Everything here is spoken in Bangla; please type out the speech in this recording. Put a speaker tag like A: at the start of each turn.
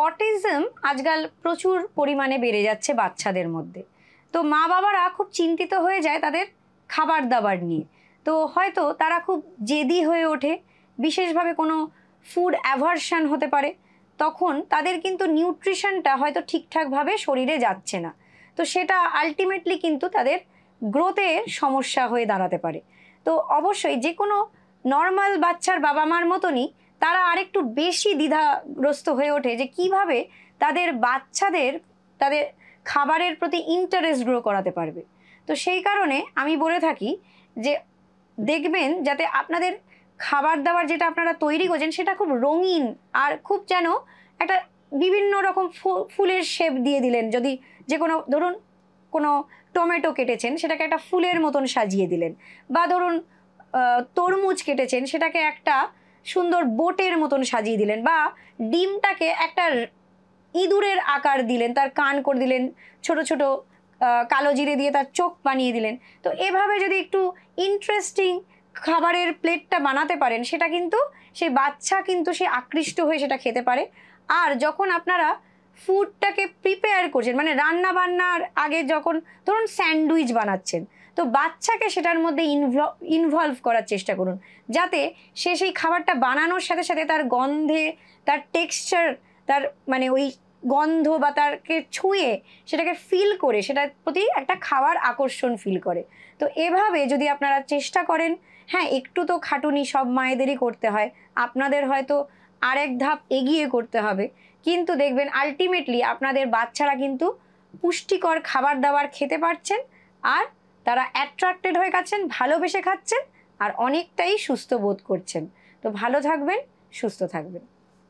A: অটিজম আজকাল প্রচুর পরিমাণে বেড়ে যাচ্ছে বাচ্চাদের মধ্যে। তো মা বাবারা খুব চিন্তিত হয়ে যায় তাদের খাবার দাবার নিয়ে। তো হয়তো তারা খুব জেদি হয়ে ওঠে, বিশেষভাবে কোনো ফুড অ্যাভারশন হতে পারে, তখন তাদের কিন্তু নিউট্রিশনটা হয়তো ঠিকঠাকভাবে শরীরে যাচ্ছে না। তো সেটা আলটিমেটলি কিন্তু তাদের গ্রোথের সমস্যা হয়ে দাঁড়াতে পারে। তো অবশ্যই যে কোনো নর্মাল বাচ্চার বাবা মার মতনই তারা আরেকটু বেশি দ্বিধাগ্রস্ত হয়ে ওঠে যে কিভাবে তাদের বাচ্চাদের তাদের খাবারের প্রতি ইন্টারেস্ট গ্রো করাতে পারবে। তো সেই কারণে আমি বলে থাকি যে দেখবেন যাতে আপনাদের খাবার দাবার যেটা আপনারা তৈরি করছেন সেটা খুব রঙিন আর খুব যেন একটা বিভিন্ন রকম ফুলের শেপ দিয়ে দিলেন। যদি যে কোনো ধরুন কোনো টমেটো কেটেছেন সেটাকে একটা ফুলের মতন সাজিয়ে দিলেন, বা ধরুন তরমুজ কেটেছেন সেটাকে একটা সুন্দর বোটের মতন সাজিয়ে দিলেন, বা ডিমটাকে একটা ইঁদুরের আকার দিলেন, তার কান করে দিলেন, ছোট ছোট কালো জিরে দিয়ে তার চোখ বানিয়ে দিলেন। তো এভাবে যদি একটু ইন্টারেস্টিং খাবারের প্লেটটা বানাতে পারেন সেটা কিন্তু সেই বাচ্চা কিন্তু সে আকৃষ্ট হয়ে সেটা খেতে পারে। আর যখন আপনারা ফুডটাকে প্রিপেয়ার করছেন, মানে রান্না বান্নার আগে যখন ধরুন স্যান্ডউইচ বানাচ্ছেন, তো বাচ্চাকে সেটার মধ্যে ইনভলভ করার চেষ্টা করুন, যাতে সে সেই খাবারটা বানানোর সাথে সাথে তার গন্ধে, তার টেক্সচার, তার মানে ওই গন্ধ বা তাকে ছুঁয়ে সেটাকে ফিল করে সেটার প্রতি একটা খাওয়ার আকর্ষণ ফিল করে। তো এভাবে যদি আপনারা চেষ্টা করেন, হ্যাঁ একটু তো খাটুনি সব মায়েদেরই করতে হয়, আপনাদের হয়তো আরেক ধাপ এগিয়ে করতে হবে, কিন্তু দেখবেন আলটিমেটলি আপনাদের বাচ্চারা কিন্তু পুষ্টিকর খাবার দাবার খেতে পারছেন, আর তারা অ্যাট্রাক্টেড হয়ে খাচ্ছেন, ভালোবেসে খাচ্ছেন, আর অনেকটাই সুস্থ বোধ করছেন। তো ভালো থাকবেন, সুস্থ থাকবেন।